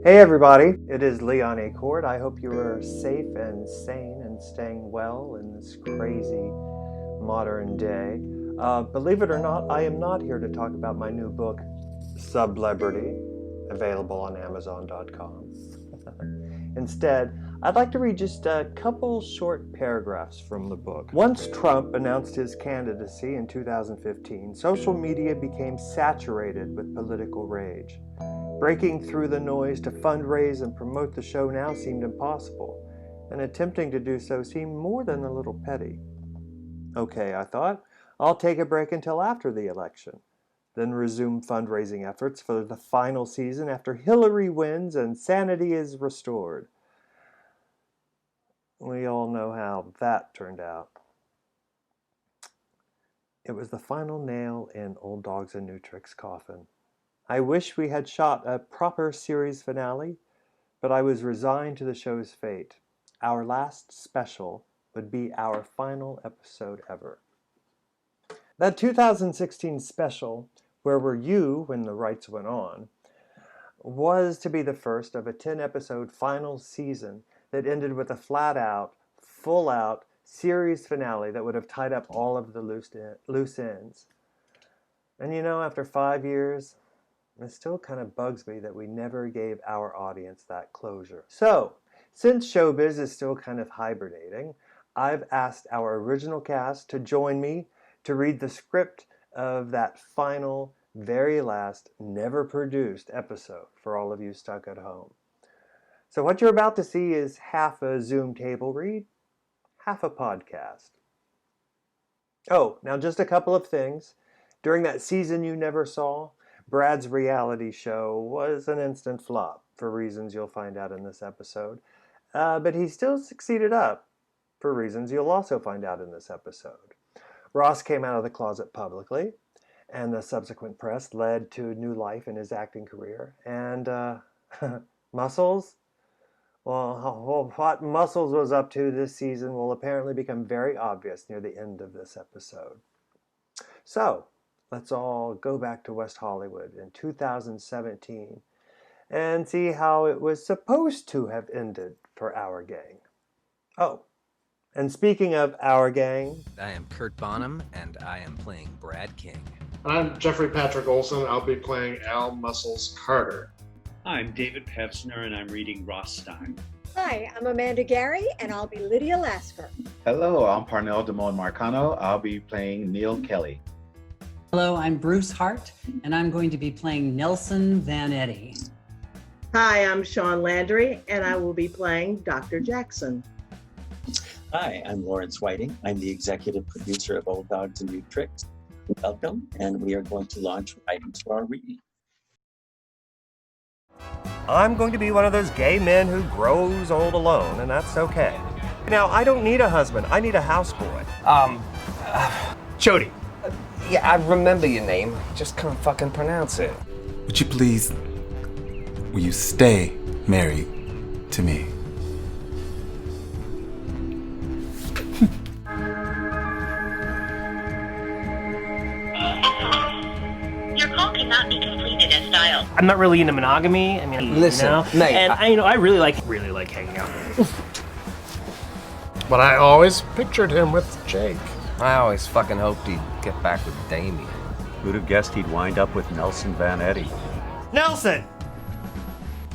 Hey everybody, it is Leon Acord. I hope you are safe and sane and staying well in this crazy modern day. Believe it or not, I am not here to talk about my new book, Sublebrity, available on Amazon.com. Instead, I'd like to read just a couple short paragraphs from the book. Once Trump announced his candidacy in 2015, social media became saturated with political rage. Breaking through the noise to fundraise and promote the show now seemed impossible, and attempting to do so seemed more than a little petty. Okay, I thought, I'll take a break until after the election, then resume fundraising efforts for the final season after Hillary wins and sanity is restored. We all know how that turned out. It was the final nail in Old Dogs and New Tricks' coffin. I wish we had shot a proper series finale, but I was resigned to the show's fate. Our last special would be our final episode ever. That 2016 special, Where Were You When the Rights Went On, was to be the first of a 10-episode final season that ended with a flat-out, full-out series finale that would have tied up all of the loose ends. And you know, after 5 years, it still kind of bugs me that we never gave our audience that closure. So, since showbiz is still kind of hibernating, I've asked our original cast to join me to read the script of that final, very last, never produced episode for all of you stuck at home. So what you're about to see is half a Zoom table read, half a podcast. Oh, now just a couple of things. During that season you never saw, Brad's reality show was an instant flop, for reasons you'll find out in this episode. But he still succeeded up, for reasons you'll also find out in this episode. Ross came out of the closet publicly, and the subsequent press led to new life in his acting career. And Muscles? Well, what Muscles was up to this season will apparently become very obvious near the end of this episode. So, let's all go back to West Hollywood in 2017 and see how it was supposed to have ended for our gang. Oh, and speaking of our gang... I am Curt Bonnem, and I am playing Brad King. I'm Jeffrey Patrick Olson. I'll be playing Al Muscles Carter. I'm David Pevsner, and I'm reading Ross Stein. Hi, I'm Amanda Gari, and I'll be Lydia Lasker. Hello, I'm Parnell Damone Marcano. I'll be playing Neil Kelly. Hello, I'm Bruce Hart, and I'm going to be playing Nelson Vanetti. Hi, I'm Shaun Landry, and I will be playing Dr. Jackson. Hi, I'm Lawrence Whiting. I'm the executive producer of Old Dogs and New Tricks. Welcome, and we are going to launch right into our reading. I'm going to be one of those gay men who grows old alone, and that's okay. Now, I don't need a husband. I need a houseboy. Jody. Yeah, I remember your name. Just can't fucking pronounce it. Would you please, will you stay married to me? Your call cannot be completed as dialed. I'm not really into monogamy. I mean, listen, you know? mate, and I really like hanging out. But I always pictured him with Jake. I always fucking hoped he'd get back with Damien. Who'd have guessed he'd wind up with Nelson Vanetti? Nelson!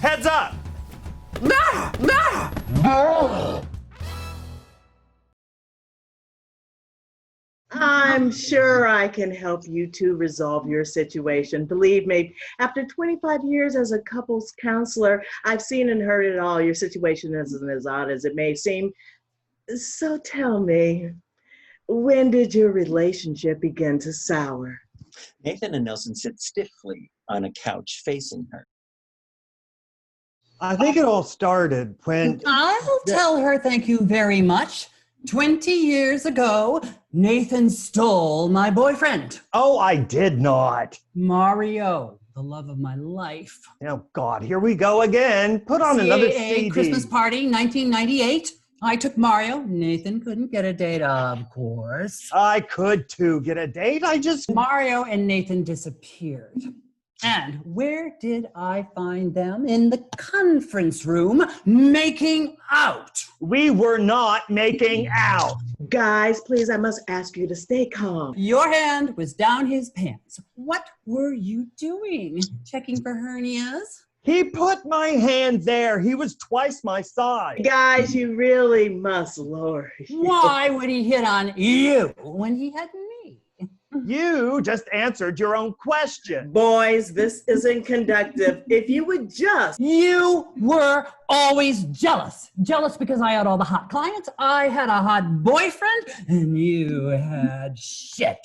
Heads up! I'm sure I can help you two resolve your situation. Believe me, after 25 years as a couples counselor, I've seen and heard it all. Your situation isn't as odd as it may seem. So tell me, when did your relationship begin to sour? Nathan and Nelson sit stiffly on a couch facing her. I think it all started when... I will tell her thank you very much. 20 years ago, Nathan stole my boyfriend. Oh, I did not. Mario, the love of my life. Oh, God, here we go again. Put on another CD. Christmas party, 1998. I took Mario. Nathan couldn't get a date, of course. I could, too, get a date. Mario and Nathan disappeared. And where did I find them? In the conference room, making out. We were not making out. Guys, please, I must ask you to stay calm. Your hand was down his pants. What were you doing? Checking for hernias? He put my hand there. He was twice my size. Guys, you really must lower. Why would he hit on you when he had me? You just answered your own question. Boys, this isn't conductive. If you would just... You were always jealous. Jealous because I had all the hot clients, I had a hot boyfriend, and you had shit.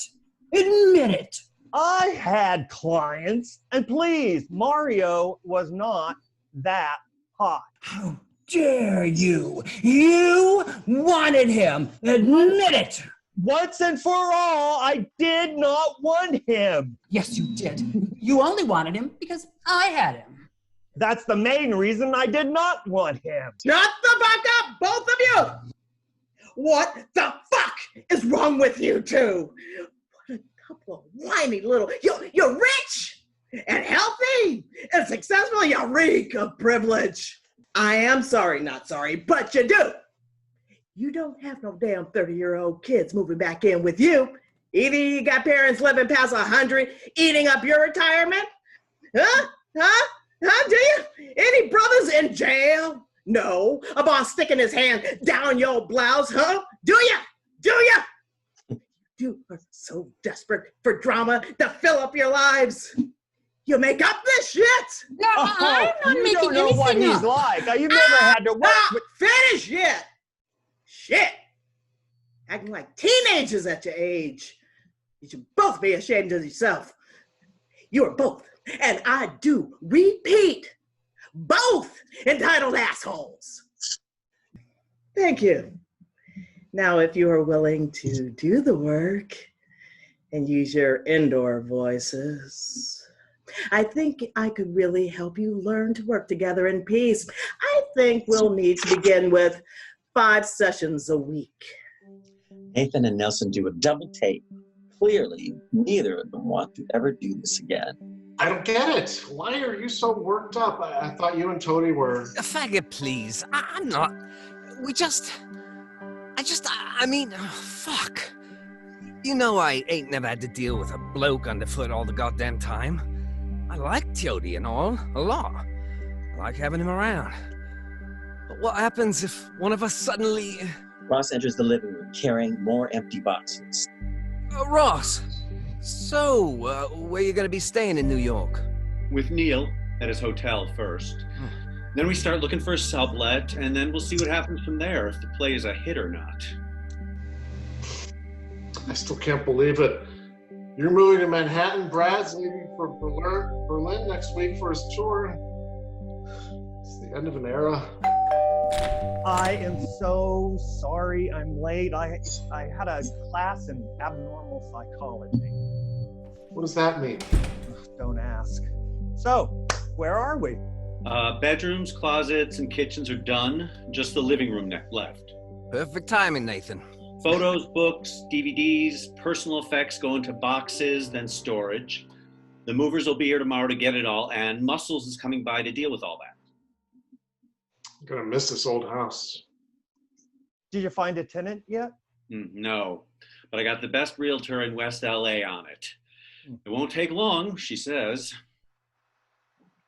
Admit it. I had clients, and please, Mario was not that hot. How dare you? You wanted him. Admit it. Once and for all, I did not want him. Yes, you did. You only wanted him because I had him. That's the main reason I did not want him. Shut the fuck up, both of you! What the fuck is wrong with you two? What a couple of whiny little... You're rich and healthy and successful. You reek of privilege. I am sorry, not sorry, but you do. You don't have no damn 30-year-old kids moving back in with you. Either you got parents living past 100, eating up your retirement. Huh? Do you? Any brothers in jail? No. A boss sticking his hand down your blouse, huh? Do you? You are so desperate for drama to fill up your lives. You make up this shit. No, I'm not making anything up. You don't know what he's like. You've never had to work with... Finish yet. Shit! Acting like teenagers at your age. You should both be ashamed of yourself. You are both, and I do repeat, both entitled assholes. Thank you. Now, if you are willing to do the work and use your indoor voices, I think I could really help you learn to work together in peace. I think we'll need to begin with 5 sessions a week. Nathan and Nelson do a double take. Clearly, neither of them want to ever do this again. I don't get it. Why are you so worked up? I thought you and Toady were... A faggot, please. I'm not. I mean, fuck. You know I ain't never had to deal with a bloke underfoot all the goddamn time. I like Toady and all, a lot. I like having him around. But what happens if one of us suddenly... Ross enters the living room carrying more empty boxes. Ross, so, where you gonna be staying in New York? With Neil at his hotel first. Then we start looking for a sublet, and then we'll see what happens from there, if the play is a hit or not. I still can't believe it. You're moving to Manhattan. Brad's leaving for Berlin next week for his tour. It's the end of an era. I am so sorry I'm late. I had a class in abnormal psychology. What does that mean? Don't ask. So, where are we? Bedrooms, closets, and kitchens are done. Just the living room left. Perfect timing, Nathan. Photos, books, DVDs, personal effects go into boxes, then storage. The movers will be here tomorrow to get it all, and Muscles is coming by to deal with all that. I'm gonna miss this old house. Did you find a tenant yet? No, but I got the best realtor in West LA on it. It won't take long, she says.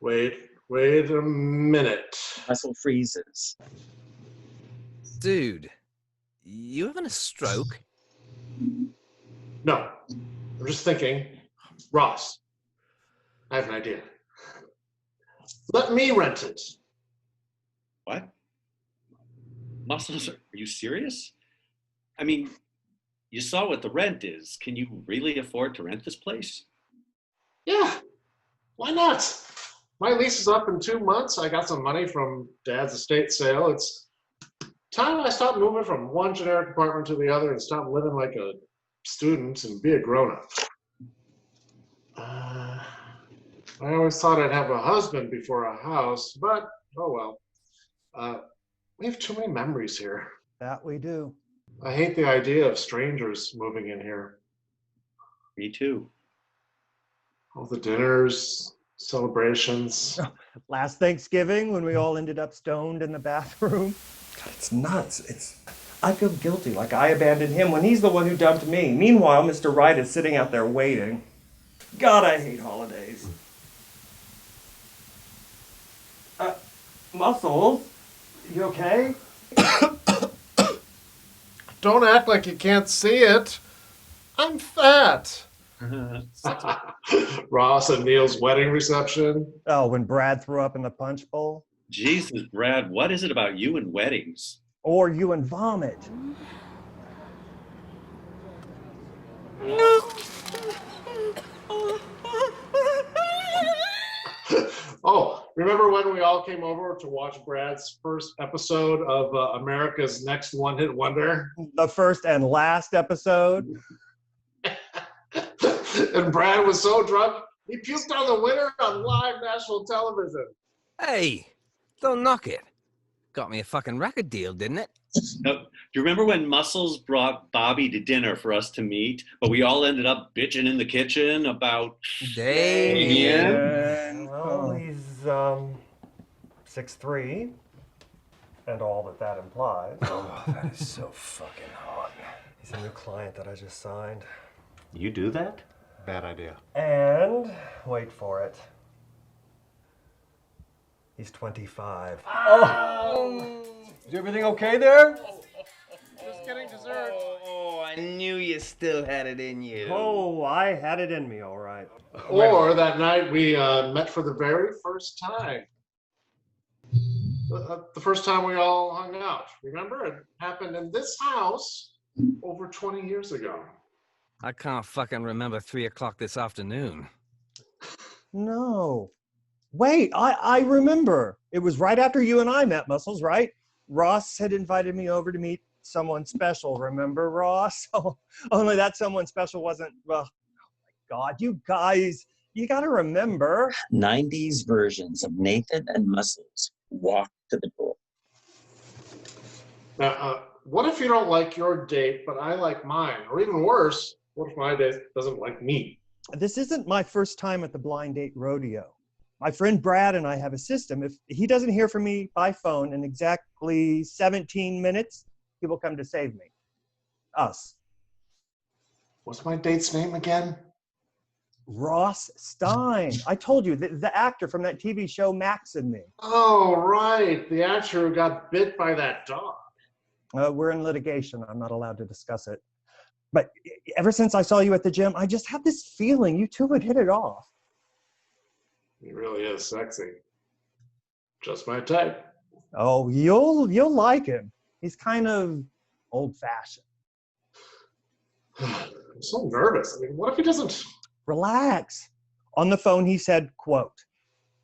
Wait a minute. Russell freezes. Dude, you having a stroke? No, I'm just thinking. Ross, I have an idea. Let me rent it. What? Muscles, are you serious? I mean, you saw what the rent is. Can you really afford to rent this place? Yeah, why not? My lease is up in 2 months. I got some money from Dad's estate sale. It's time I stopped moving from one generic apartment to the other and stop living like a student and be a grown-up. I always thought I'd have a husband before a house, but oh well. We have too many memories here. That we do. I hate the idea of strangers moving in here. Me too. All the dinners, celebrations. Last Thanksgiving when we all ended up stoned in the bathroom. God, it's nuts. I feel guilty, like I abandoned him when he's the one who dumped me. Meanwhile, Mr. Wright is sitting out there waiting. God, I hate holidays. Muscles, you okay? Don't act like you can't see it. I'm fat. Ross and Neil's wedding reception. Oh, when Brad threw up in the punch bowl? Jesus, Brad, what is it about you and weddings? Or you and vomit. Oh, remember when we all came over to watch Brad's first episode of America's Next One-Hit Wonder? The first and last episode. And Brad was so drunk, he puked on the winner on live national television. Hey, don't knock it. Got me a fucking record deal, didn't it? No, do you remember when Muscles brought Bobby to dinner for us to meet, but we all ended up bitching in the kitchen about Damien? Well, he's 6'3", and all that implies. Oh, that is so fucking hot. He's a new client that I just signed. You do that? Bad idea. And, wait for it, he's 25. Oh! Is everything okay there? Just getting dessert. Oh, I knew you still had it in you. Oh, I had it in me, all right. Or that night we met for the very first time. The first time we all hung out. Remember? It happened in this house over 20 years ago. I can't fucking remember 3 o'clock this afternoon. No. Wait, I remember. It was right after you and I met, Muscles, right? Ross had invited me over to meet someone special. Remember, Ross? Only that someone special wasn't, well, oh my God, you guys, you got to remember. 90s versions of Nathan and Muscles walk to the door. Now, what if you don't like your date, but I like mine? Or even worse, what if my date doesn't like me? This isn't my first time at the blind date rodeo. My friend Brad and I have a system. If he doesn't hear from me by phone in exactly 17 minutes, he will come to save me. Us. What's my date's name again? Ross Stein. I told you, the actor from that TV show Max and Me. Oh, right. The actor who got bit by that dog. We're in litigation. I'm not allowed to discuss it. But ever since I saw you at the gym, I just have this feeling you two would hit it off. He really is sexy. Just my type. Oh, you'll like him. He's kind of old-fashioned. I'm so nervous. I mean, what if he doesn't? Relax. On the phone, he said, quote,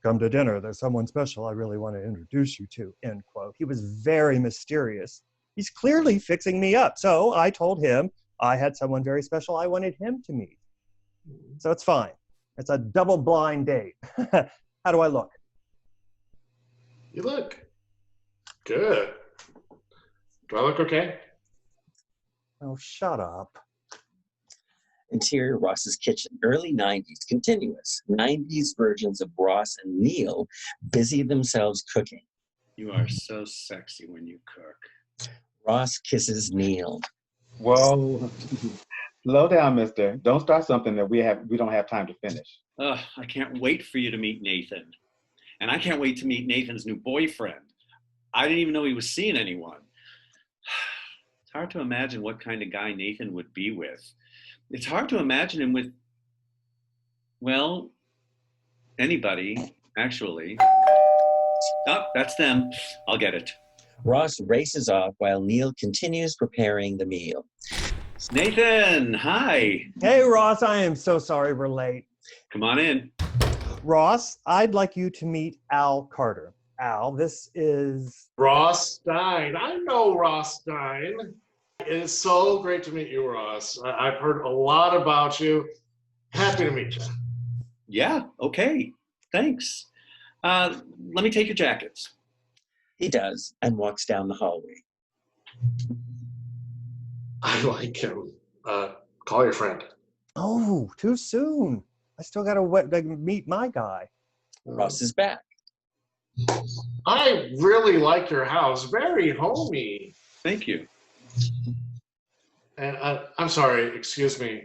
"Come to dinner. There's someone special I really want to introduce you to," end quote. He was very mysterious. He's clearly fixing me up. So I told him I had someone very special I wanted him to meet. So it's fine. It's a double blind date. How do I look? You look good. Do I look okay? Oh, shut up. Interior Ross's kitchen, early 90s, continuous. 90s versions of Ross and Neil busy themselves cooking. You are so sexy when you cook. Ross kisses Neil. Whoa. Slow down, mister. Don't start something that we don't have time to finish. I can't wait for you to meet Nathan. And I can't wait to meet Nathan's new boyfriend. I didn't even know he was seeing anyone. It's hard to imagine what kind of guy Nathan would be with. It's hard to imagine him with, well, anybody, actually. Oh, that's them. I'll get it. Ross races off while Neil continues preparing the meal. Nathan, hi. Hey, Ross, I am so sorry we're late. Come on in. Ross, I'd like you to meet Al Carter. Al, this is... Ross Stein. I know Ross Stein. It is so great to meet you, Ross. I've heard a lot about you. Happy to meet you. Yeah, okay. Thanks. Let me take your jackets. He does, and walks down the hallway. I like him. Call your friend. Oh, too soon. I still got to meet my guy. Ross is back. I really like your house. Very homey. Thank you. And I'm sorry, excuse me.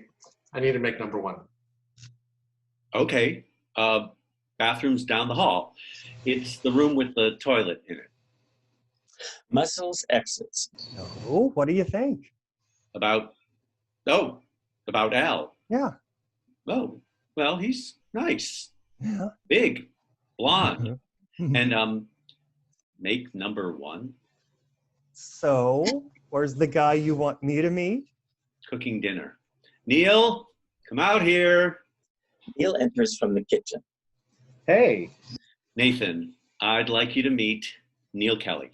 I need to make number one. Okay. Bathroom's down the hall. It's the room with the toilet in it. Muscles exits. Oh, what do you think? About Al. Yeah. Oh, well, he's nice. Yeah. Big, blonde. And make number one. So, where's the guy you want me to meet? Cooking dinner. Neil, come out here. Neil enters from the kitchen. Hey. Nathan, I'd like you to meet Neil Kelly.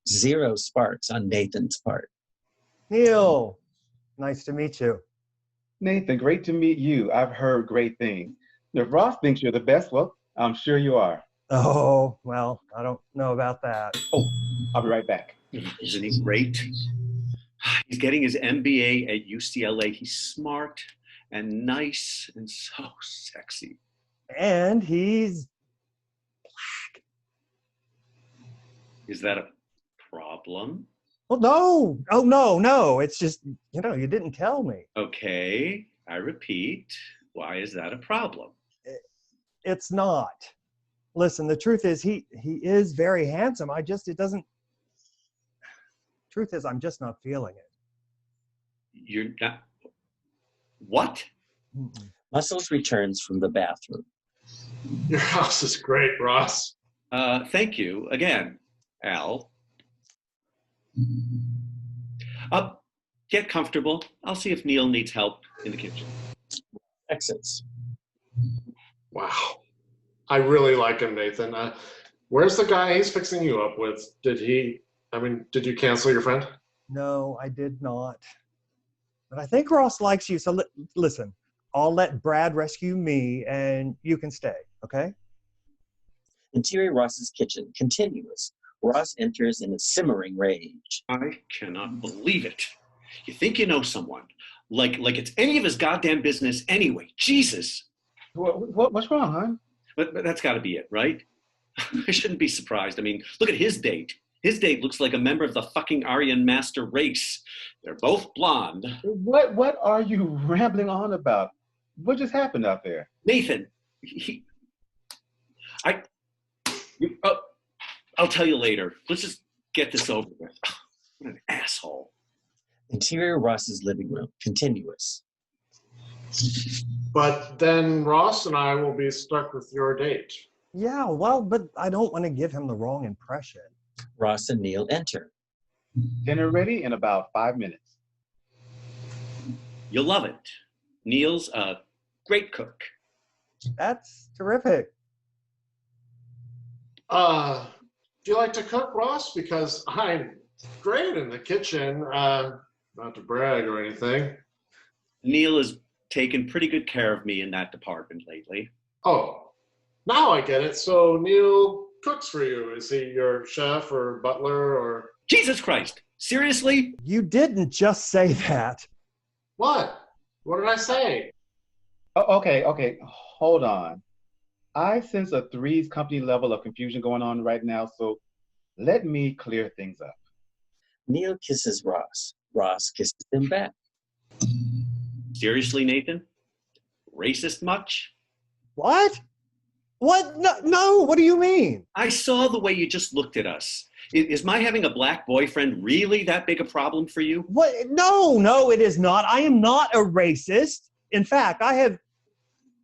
0 sparks on Nathan's part. Neil, nice to meet you. Nathan, great to meet you. I've heard great things. If Ross thinks you're the best, well, I'm sure you are. Oh, well, I don't know about that. Oh, I'll be right back. Isn't he great? He's getting his MBA at UCLA. He's smart and nice and so sexy. And he's black. Is that a problem? Well, no. Oh, no. It's just, you didn't tell me. Okay, I repeat. Why is that a problem? It's not. Listen, the truth is he is very handsome. Truth is, I'm just not feeling it. You're not. What? Muscles returns from the bathroom. Your house is great, Ross. Thank you again, Al. Get comfortable. I'll see if Neil needs help in the kitchen. Exits. Wow. I really like him, Nathan. Where's the guy he's fixing you up with? Did you cancel your friend? No, I did not. But I think Ross likes you, so listen, I'll let Brad rescue me and you can stay, okay? Interior Ross's kitchen, continuous. Ross enters in a simmering rage. I cannot believe it. You think you know someone. Like it's any of his goddamn business anyway. Jesus. What's wrong, hon? But that's got to be it, right? I shouldn't be surprised. I mean, look at his date. His date looks like a member of the fucking Aryan master race. They're both blonde. What are you rambling on about? What just happened out there? Nathan, I'll tell you later. Let's just get this over with. What an asshole. Interior Ross's living room, continuous. But then Ross and I will be stuck with your date. Yeah, well, but I don't want to give him the wrong impression. Ross and Neil enter. Dinner ready in about 5 minutes. You'll love it. Neil's a great cook. That's terrific. Do you like to cook, Ross? Because I'm great in the kitchen. Not to brag or anything. Neil has taken pretty good care of me in that department lately. Oh, now I get it. So Neil cooks for you. Is he your chef or butler or? Jesus Christ! Seriously? You didn't just say that. What? What did I say? Oh, okay. Hold on. I sense a Three's Company level of confusion going on right now, so let me clear things up. Neil kisses Ross. Ross kisses him back. Seriously, Nathan? Racist much? What? What? No, what do you mean? I saw the way you just looked at us. Is my having a black boyfriend really that big a problem for you? What? No, it is not. I am not a racist. In fact, I have...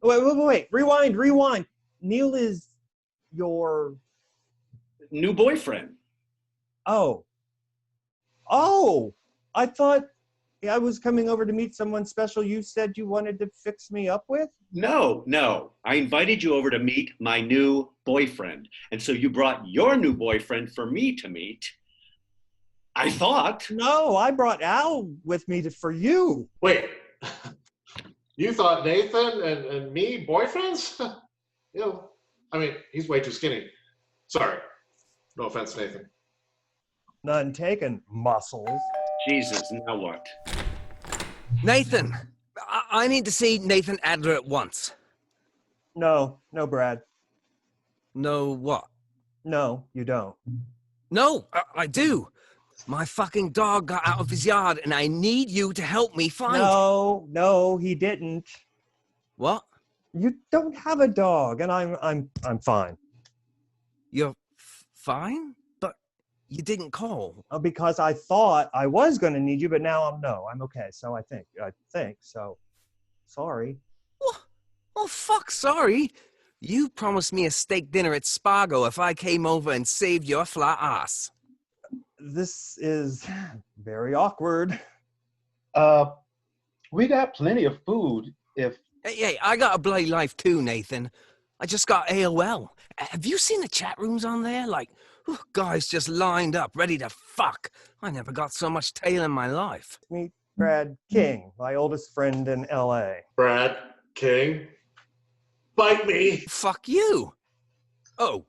Wait. Rewind. Neil is your... new boyfriend. Oh, I thought I was coming over to meet someone special you said you wanted to fix me up with? No. I invited you over to meet my new boyfriend. And so you brought your new boyfriend for me to meet. I thought. No, I brought Al with me for you. Wait, you thought Nathan and me boyfriends? He's way too skinny. Sorry. No offense, Nathan. None taken, muscles. Jesus, now what? Nathan! I need to see Nathan Adler at once. No, Brad. No what? No, you don't. No, I do. My fucking dog got out of his yard, and I need you to help me find... No, he didn't. What? You don't have a dog, and I'm fine. You're fine? But you didn't call. Because I thought I was going to need you, but now I'm okay. So I think so. Sorry. Oh, fuck, sorry. You promised me a steak dinner at Spargo if I came over and saved your flat ass. This is very awkward. We got plenty of food if... Hey, I got a bloody life too, Nathan. I just got AOL. Have you seen the chat rooms on there? Like, guys just lined up, ready to fuck. I never got so much tail in my life. Meet Brad King, my oldest friend in LA. Brad King? Bite me! Fuck you! Oh,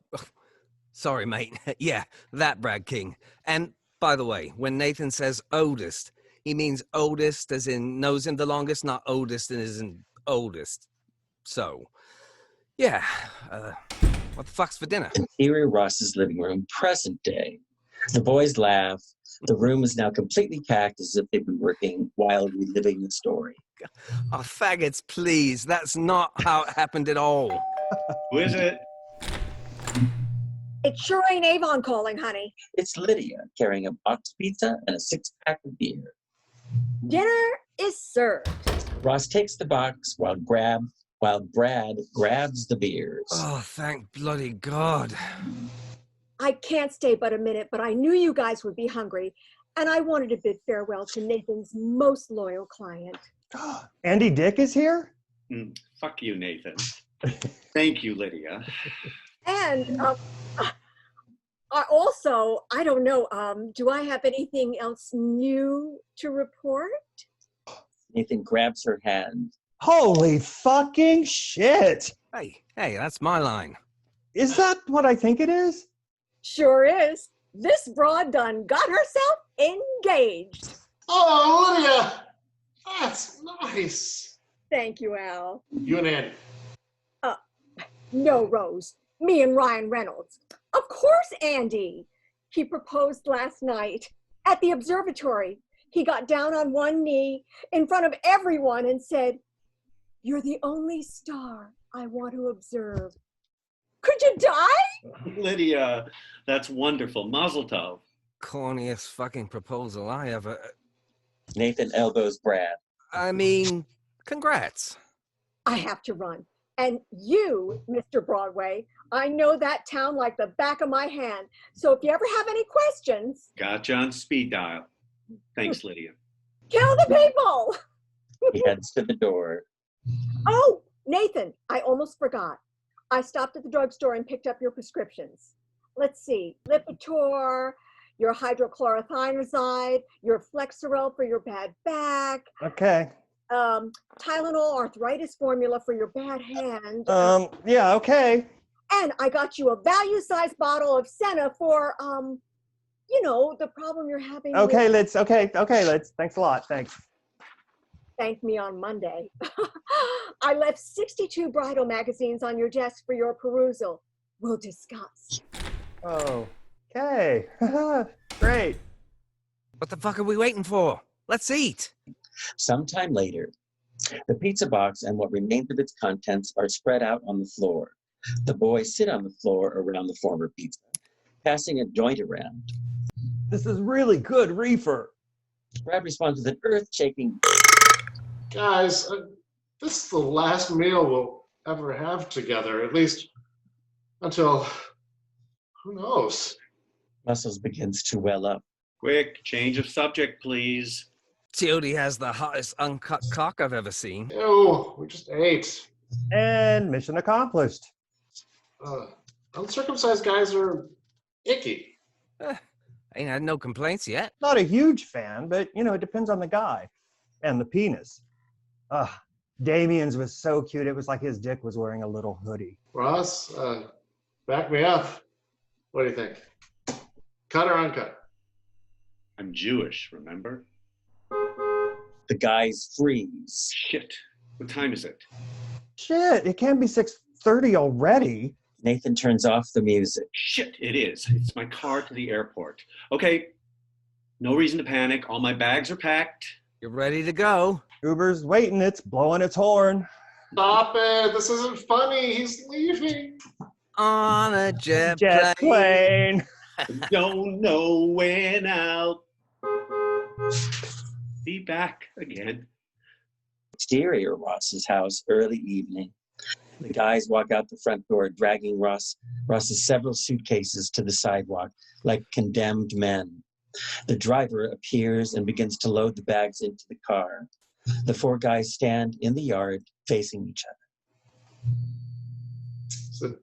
sorry, mate. Yeah, that Brad King. And, by the way, when Nathan says oldest, he means oldest as in knows him the longest, not oldest as in oldest. So, yeah. What the fuck's for dinner? Interior Ross's living room, present day. The boys laugh. The room is now completely packed as if they've been working while reliving the story. Oh, faggots, please. That's not how it happened at all. Who is it? It sure ain't Avon calling, honey. It's Lydia carrying a box pizza and a 6-pack of beer. Dinner is served. Ross takes the box while Brad grabs the beers. Oh, thank bloody God. I can't stay but a minute, but I knew you guys would be hungry, and I wanted to bid farewell to Nathan's most loyal client. Andy Dick is here? Fuck you, Nathan. Thank you, Lydia. And also, I don't know, do I have anything else new to report? Nathan grabs her hand. Holy fucking shit! Hey, that's my line. Is that what I think it is? Sure is. This broad done got herself engaged. Oh, Lydia! That's nice. Thank you, Al. You and Andy. No, Rose. Me and Ryan Reynolds. Of course, Andy. He proposed last night at the observatory. He got down on one knee in front of everyone and said, "You're the only star I want to observe." Could you die? Lydia, that's wonderful. Mazel tov. Corniest fucking proposal I ever... Nathan elbows Brad. I mean, congrats. I have to run. And you, Mr. Broadway, I know that town like the back of my hand. So if you ever have any questions... Gotcha on speed dial. Thanks, Lydia. Kill the people! He heads to the door. Oh, Nathan, I almost forgot. I stopped at the drugstore and picked up your prescriptions. Let's see, Lipitor, your hydrochlorothiazide, your Flexeril for your bad back. Okay. Tylenol arthritis formula for your bad hand. Yeah, okay. And I got you a value-sized bottle of Senna for, you know, the problem you're having. Okay, let's. Thanks a lot. Thanks. Thank me on Monday. I left 62 bridal magazines on your desk for your perusal. We'll discuss. Oh, okay. Great. What the fuck are we waiting for? Let's eat. Sometime later, the pizza box and what remains of its contents are spread out on the floor. The boys sit on the floor around the former pizza, passing a joint around. This is really good reefer. Brad responds with an earth-shaking... Guys, this is the last meal we'll ever have together, at least until, who knows? Muscles begins to well up. Quick, change of subject, please. Teody has the hottest uncut cock I've ever seen. Ew, we just ate. And mission accomplished. Uncircumcised guys are icky. Ain't had no complaints yet. Not a huge fan, but, you know, it depends on the guy and the penis. Damien's was so cute. It was like his dick was wearing a little hoodie. Ross, back me up. What do you think? Cut or uncut? I'm Jewish, remember? The guys freeze. Shit. What time is it? Shit, it can't be 6:30 already. Nathan turns off the music. Shit, it is. It's my car to the airport. Okay, no reason to panic. All my bags are packed. You're ready to go. Uber's waiting. It's blowing its horn. Stop it. This isn't funny. He's leaving. On a jet plane. Don't know when I'll be back again. Exterior Ross's house, early evening. The guys walk out the front door, dragging Ross's several suitcases to the sidewalk like condemned men. The driver appears and begins to load the bags into the car. The four guys stand in the yard facing each other. Is it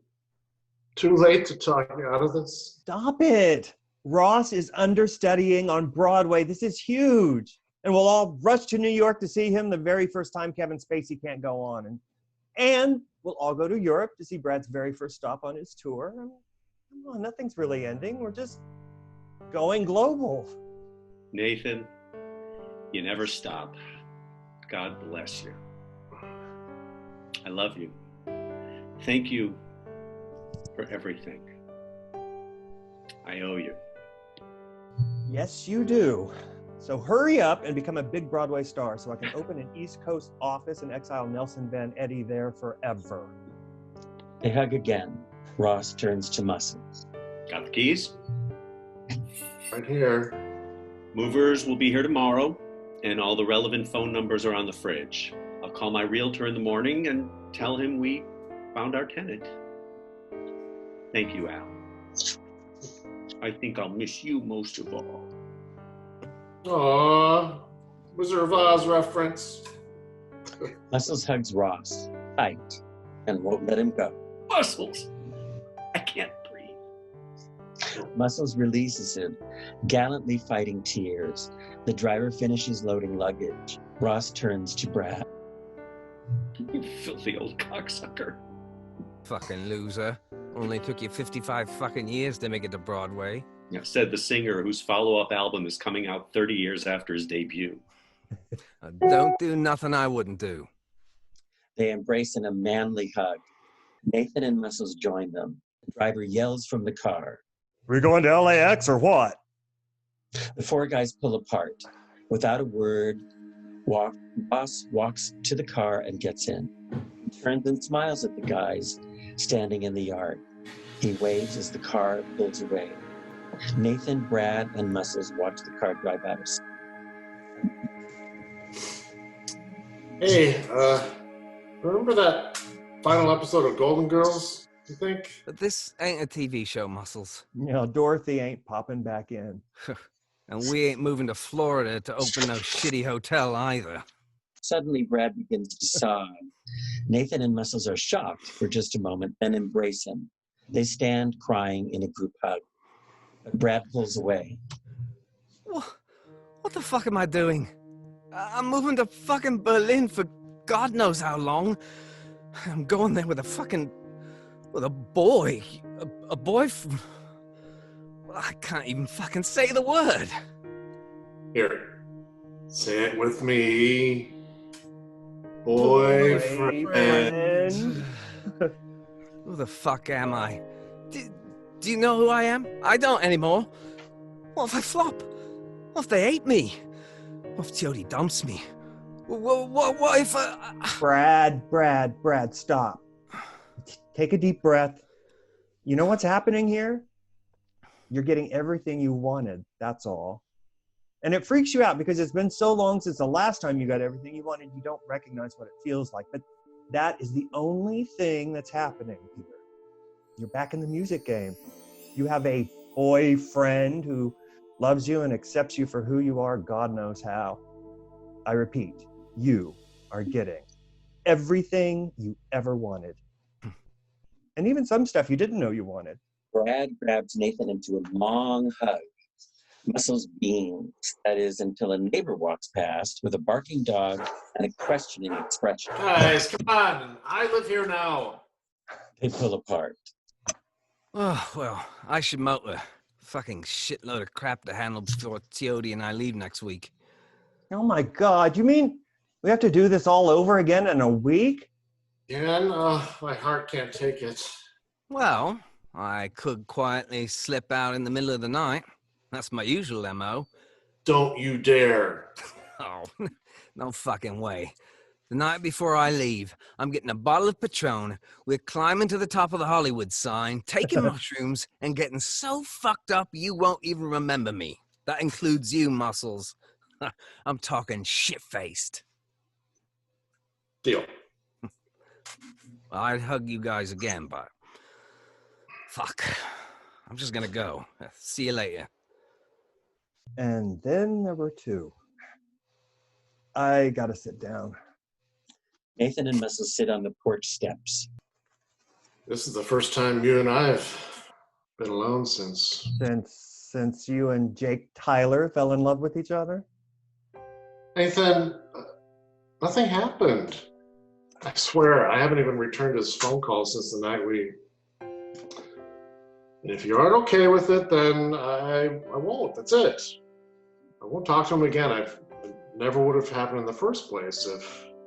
too late to talk me out of this? Stop it. Ross is understudying on Broadway. This is huge. And we'll all rush to New York to see him the very first time Kevin Spacey can't go on. And we'll all go to Europe to see Brad's very first stop on his tour. Come on, nothing's really ending. We're just going global. Nathan, you never stop. God bless you. I love you. Thank you for everything. I owe you. Yes, you do. So hurry up and become a big Broadway star so I can open an East Coast office and exile Nelson Van Eddy there forever. They hug again. Ross turns to Muscles. Got the keys? Right here. Movers will be here tomorrow, and all the relevant phone numbers are on the fridge. I'll call my realtor in the morning and tell him we found our tenant. Thank you, Al. I think I'll miss you most of all. Aww, Wizard of Oz reference. Muscles hugs Ross tight and won't let him go. Muscles! I can't breathe. Muscles releases him, gallantly fighting tears. The driver finishes loading luggage. Ross turns to Brad. You filthy old cocksucker. Fucking loser. Only took you 55 fucking years to make it to Broadway. Said the singer whose follow-up album is coming out 30 years after his debut. Don't do nothing I wouldn't do. They embrace in a manly hug. Nathan and Muscles join them. The driver yells from the car. We going to LAX or what? The four guys pull apart. Without a word, Ross walks to the car and gets in. He turns and smiles at the guys standing in the yard. He waves as the car pulls away. Nathan, Brad, and Muscles watch the car drive out of sight. Hey, remember that final episode of Golden Girls, you think? But this ain't a TV show, Muscles. Dorothy ain't popping back in. And we ain't moving to Florida to open no shitty hotel either. Suddenly, Brad begins to sob. Nathan and Muscles are shocked for just a moment, then embrace him. They stand crying in a group hug. But Brad pulls away. What the fuck am I doing? I'm moving to fucking Berlin for God knows how long. I'm going there with a boy. A boyfriend. I can't even fucking say the word. Here, say it with me. Boyfriend. Who the fuck am I? Do you know who I am? I don't anymore. What if I flop? What if they hate me? What if Jody dumps me? What if Brad, stop. Take a deep breath. You know what's happening here? You're getting everything you wanted, that's all. And it freaks you out because it's been so long since the last time you got everything you wanted, you don't recognize what it feels like. But that is the only thing that's happening here. You're back in the music game. You have a boyfriend who loves you and accepts you for who you are, God knows how. I repeat, you are getting everything you ever wanted. And even some stuff you didn't know you wanted. Brad grabs Nathan into a long hug. Muscles beams, that is, until a neighbor walks past with a barking dog and a questioning expression. Guys, come on. I live here now. They pull apart. Oh, well, I should motor. Fucking shitload of crap to handle before Teody and I leave next week. Oh my God, you mean we have to do this all over again in a week? Again? My heart can't take it. Well, I could quietly slip out in the middle of the night. That's my usual MO. Don't you dare. Oh, no fucking way. The night before I leave, I'm getting a bottle of Patron, we're climbing to the top of the Hollywood sign, taking mushrooms, and getting so fucked up you won't even remember me. That includes you, Muscles. I'm talking shit-faced. Deal. I'd hug you guys again, but... fuck. I'm just gonna go. See you later. And then there were two. I gotta sit down. Nathan and Muscles sit on the porch steps. This is the first time you and I have been alone since you and Jake Tyler fell in love with each other? Nathan, nothing happened. I swear, I haven't even returned his phone call since the night we... And if you aren't okay with it, then I won't. That's it. I won't talk to him again. It never would have happened in the first place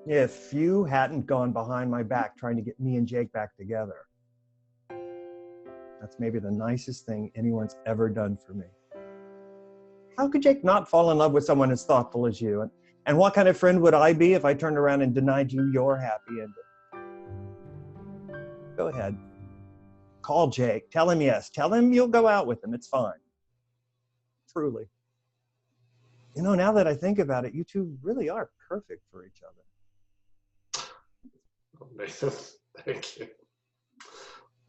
if you hadn't gone behind my back trying to get me and Jake back together. That's maybe the nicest thing anyone's ever done for me. How could Jake not fall in love with someone as thoughtful as you? And what kind of friend would I be if I turned around and denied you your happy ending? Go ahead. Call Jake. Tell him yes. Tell him you'll go out with him. It's fine. Truly. You know, now that I think about it, you two really are perfect for each other. Oh, Nathan, thank you. I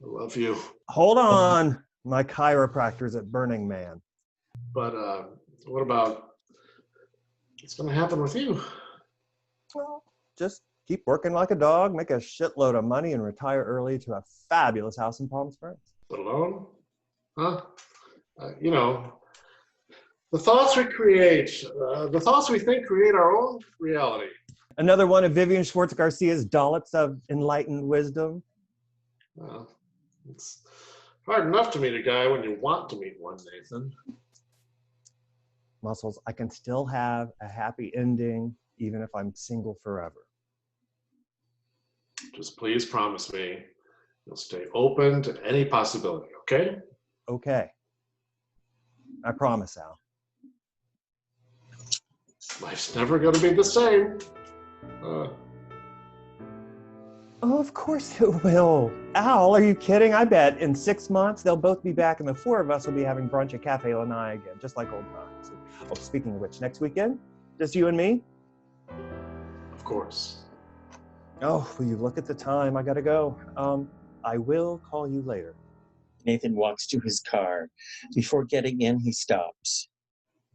love you. Hold on. My chiropractor's at Burning Man. But what about what's going to happen with you? Well, just keep working like a dog, make a shitload of money, and retire early to a fabulous house in Palm Springs. Alone? Huh? You know, the thoughts we create, the thoughts we think create our own reality. Another one of Vivian Schwartz Garcia's dollops of enlightened wisdom. Well, it's hard enough to meet a guy when you want to meet one, Nathan. Muscles, I can still have a happy ending even if I'm single forever. Just please promise me you'll stay open to any possibility, okay? Okay. I promise, Al. Life's never going to be the same. Oh, of course it will. Al, are you kidding? I bet in 6 months they'll both be back and the four of us will be having brunch at Cafe Lanai again, just like old times. Oh, speaking of which, next weekend, just you and me? Of course. Oh, will you look at the time? I gotta go. I will call you later. Nathan walks to his car. Before getting in, he stops.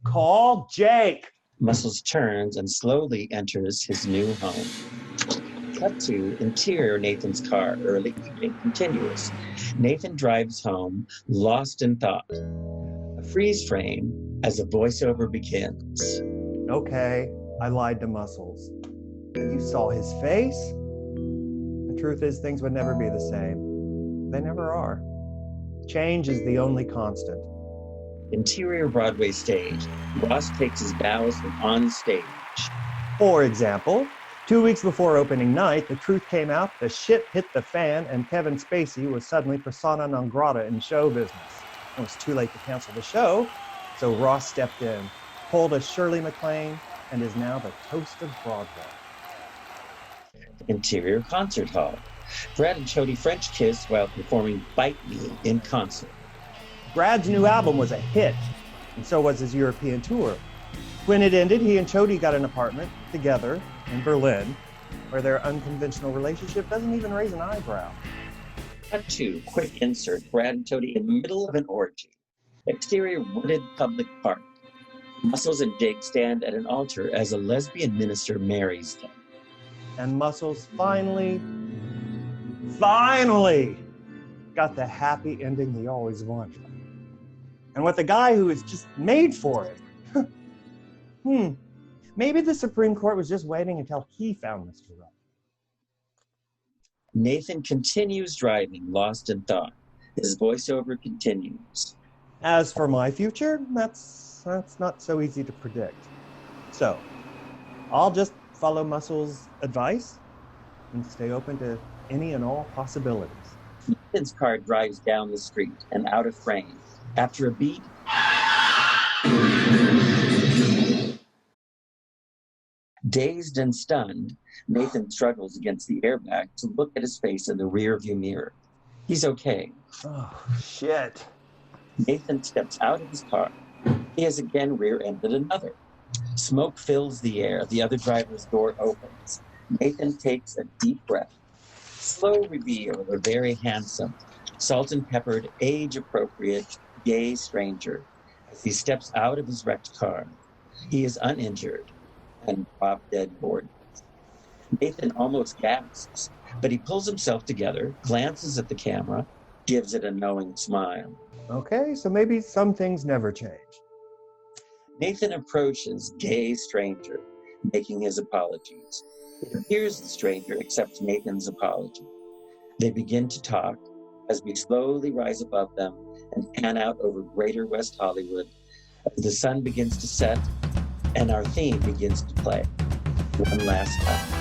Call Jake! Muscles turns and slowly enters his new home. Cut to interior Nathan's car, early evening continuous. Nathan drives home, lost in thought. A freeze frame as a voiceover begins. Okay, I lied to Muscles. You saw his face? The truth is, things would never be the same. They never are. Change is the only constant. Interior Broadway stage. Ross takes his bows from on stage. For example, 2 weeks before opening night, the truth came out, the shit hit the fan, and Kevin Spacey was suddenly persona non grata in show business. It was too late to cancel the show, so Ross stepped in, pulled a Shirley MacLaine, and is now the toast of Broadway. Interior concert hall. Brad and Chody French kiss while performing Bite Me in concert. Brad's new album was a hit, and so was his European tour. When it ended, he and Chody got an apartment together in Berlin, where their unconventional relationship doesn't even raise an eyebrow. Cut to quick insert. Brad and Chody in the middle of an orgy. Exterior wooded public park. Muscles and Jake stand at an altar as a lesbian minister marries them. And Muscles finally got the happy ending he always wanted. And with a guy who is just made for it. Maybe the Supreme Court was just waiting until he found Mr. Right. Nathan continues driving, lost in thought. His voiceover continues. As for my future, that's not so easy to predict. So, I'll just follow Muscles' advice and stay open to any and all possibilities. Nathan's car drives down the street and out of frame. After a beat, dazed and stunned, Nathan struggles against the airbag to look at his face in the rearview mirror. He's okay. Oh, shit. Nathan steps out of his car. He has again rear-ended another. Smoke fills the air. The other driver's door opens. Nathan takes a deep breath. Slow reveal of a very handsome, salt-and-peppered, age-appropriate, gay stranger as he steps out of his wrecked car. He is uninjured and drop-dead bored. Nathan almost gasps, but he pulls himself together, glances at the camera, gives it a knowing smile. Okay, so maybe some things never change. Nathan approaches gay stranger, making his apologies. It appears the stranger accepts Nathan's apology. They begin to talk as we slowly rise above them and pan out over greater West Hollywood as the sun begins to set and our theme begins to play one last time.